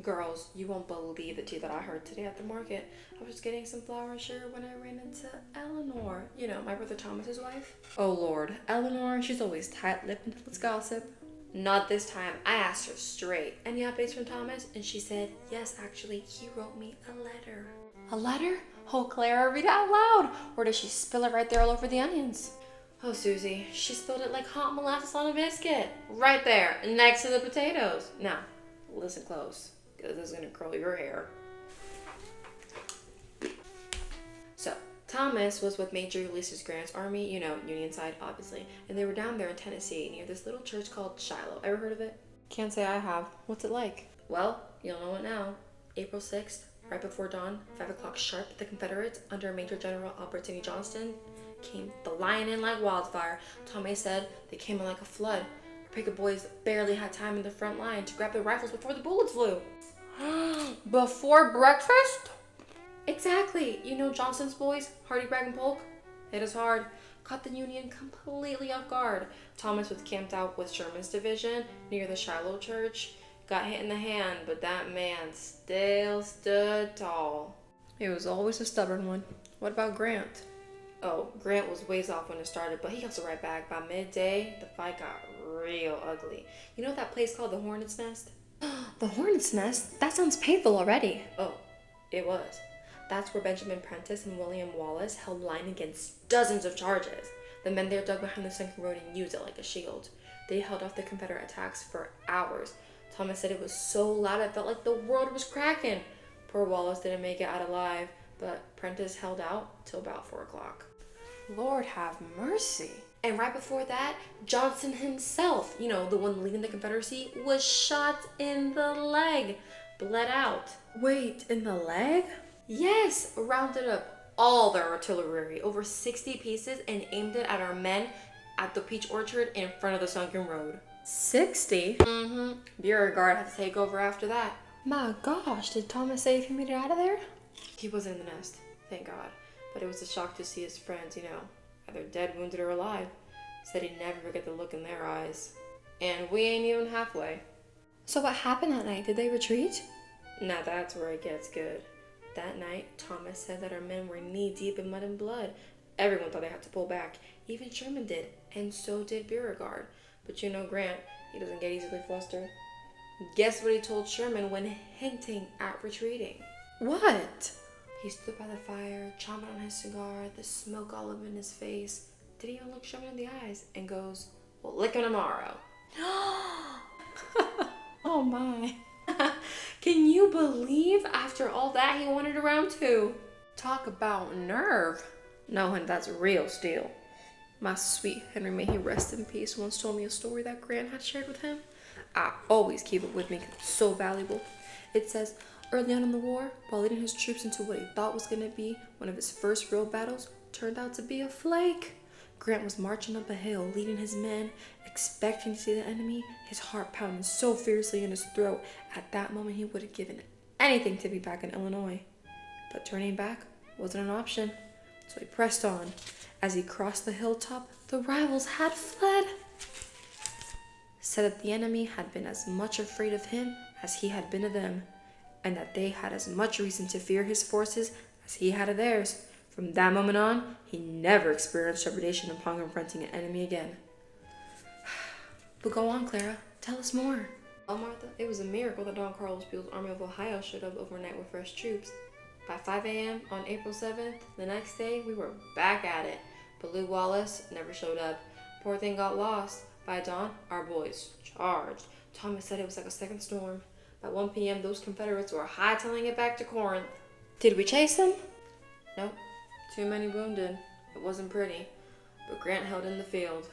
Girls, you won't believe the tea that I heard today at the market. I was getting some flour and sugar when I ran into Eleanor. You know, my brother Thomas's wife. Oh Lord, Eleanor, she's always tight-lipped until it's gossip. Not this time. I asked her straight. Any updates from Thomas? And she said, yes, actually, he wrote me a letter. A letter? Oh, Clara, read it out loud. Or does she spill it right there all over the onions? Oh, Susie, she spilled it like hot molasses on a biscuit. Right there, next to the potatoes. Now, listen close, because this is going to curl your hair. So, Thomas was with Major Ulysses Grant's army, you know, Union side, obviously. And they were down there in Tennessee, near this little church called Shiloh. Ever heard of it? Can't say I have. What's it like? Well, you'll know it now. April 6th, right before dawn, 5 o'clock sharp, the Confederates, under Major General Albert Sidney Johnston, came flying in like wildfire. Thomas said they came in like a flood. Our picket boys barely had time in the front line to grab their rifles before the bullets flew. Before breakfast? Exactly. You know Johnston's boys, Hardy, Bragg, and Polk? Hit us hard. Caught the Union completely off guard. Thomas was camped out with Sherman's division near the Shiloh church. Got hit in the hand, but that man still stood tall. He was always a stubborn one. What about Grant? Oh, Grant was ways off when it started, but he hustled right back. By midday, the fight got real ugly. You know that place called the Hornet's Nest? The Hornet's Nest? That sounds painful already. Oh, it was. That's where Benjamin Prentiss and William Wallace held line against dozens of charges. The men there dug behind the sunken road and used it like a shield. They held off the Confederate attacks for hours. Thomas said it was so loud it felt like the world was cracking. Poor Wallace didn't make it out alive, but Prentiss held out till about 4 o'clock. Lord have mercy. And right before that, Johnson himself, you know, the one leading the Confederacy, was shot in the leg. Bled out. Wait, in the leg? Yes, rounded up all their artillery, over 60 pieces, and aimed it at our men at the peach orchard in front of the sunken road. 60? Mm-hmm. Beauregard had to take over after that. My gosh, did Thomas say he made it out of there? He was in the nest, thank God. But it was a shock to see his friends, you know, either dead, wounded, or alive. Said he'd never forget the look in their eyes. And we ain't even halfway. So what happened that night? Did they retreat? Now that's where it gets good. That night, Thomas said that our men were knee-deep in mud and blood. Everyone thought they had to pull back. Even Sherman did, and so did Beauregard. But you know Grant, he doesn't get easily flustered. Guess what he told Sherman when hinting at retreating? What? He stood by the fire, chomping on his cigar, the smoke all up in his face. Didn't even look Sherman in the eyes, and goes, "We'll lick him tomorrow." Oh my. Can you believe after all that he wanted around too? Talk about nerve. No, honey, that's real steel. My sweet Henry, may he rest in peace, once told me a story that Grant had shared with him. I always keep it with me because it's so valuable. It says, early on in the war, while leading his troops into what he thought was going to be one of his first real battles, turned out to be a flake. Grant was marching up a hill, leading his men, expecting to see the enemy, his heart pounding so fiercely in his throat. At that moment, he would have given anything to be back in Illinois. But turning back wasn't an option, so he pressed on. As he crossed the hilltop, the rivals had fled. Said that the enemy had been as much afraid of him as he had been of them, and that they had as much reason to fear his forces as he had of theirs. From that moment on, he never experienced trepidation upon confronting an enemy again. But go on, Clara. Tell us more. Well, Martha, it was a miracle that Don Carlos Buell's Army of Ohio showed up overnight with fresh troops. By 5 a.m. on April 7th, the next day, we were back at it. But Lew Wallace never showed up. Poor thing got lost. By dawn, our boys charged. Thomas said it was like a second storm. By 1 p.m., those Confederates were hightailing it back to Corinth. Did we chase them? Nope. Too many wounded. It wasn't pretty. But Grant held in the field.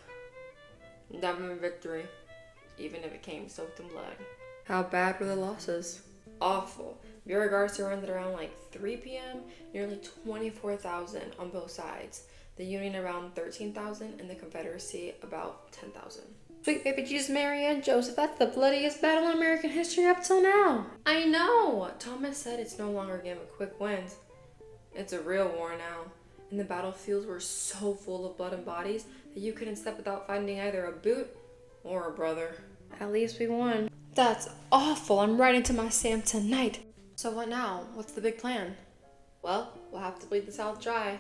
That meant victory, even if it came soaked in blood. How bad were the losses? Awful. Beauregard surrendered around like 3 p.m., nearly 24,000 on both sides. The Union around 13,000, and the Confederacy about 10,000. Sweet baby Jesus, Mary, and Joseph, that's the bloodiest battle in American history up till now. I know! Thomas said it's no longer a game of quick wins. It's a real war now. And the battlefields were so full of blood and bodies that you couldn't step without finding either a boot or a brother. At least we won. That's awful. I'm writing to my Sam tonight. So what now? What's the big plan? Well, we'll have to bleed the South dry.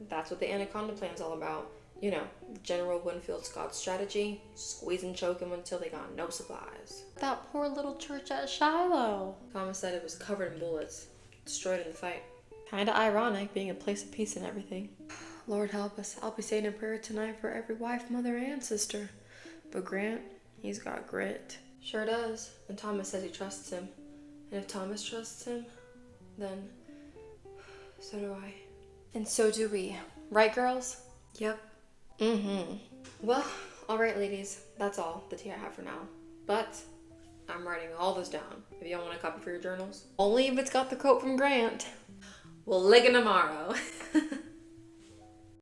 That's what the Anaconda plan's all about. You know, General Winfield Scott's strategy, squeeze and choke him until they got no supplies. That poor little church at Shiloh. Thomas said it was covered in bullets, destroyed in the fight. Kinda ironic, being a place of peace and everything. Lord help us, I'll be saying a prayer tonight for every wife, mother, and sister. But Grant, he's got grit. Sure does, and Thomas says he trusts him. And if Thomas trusts him, then so do I. And so do we. Right, girls? Yep. Well, alright, ladies. That's all the tea I have for now. But I'm writing all this down. If y'all want a copy for your journals. Only if it's got the quote from Grant. We'll lick it tomorrow.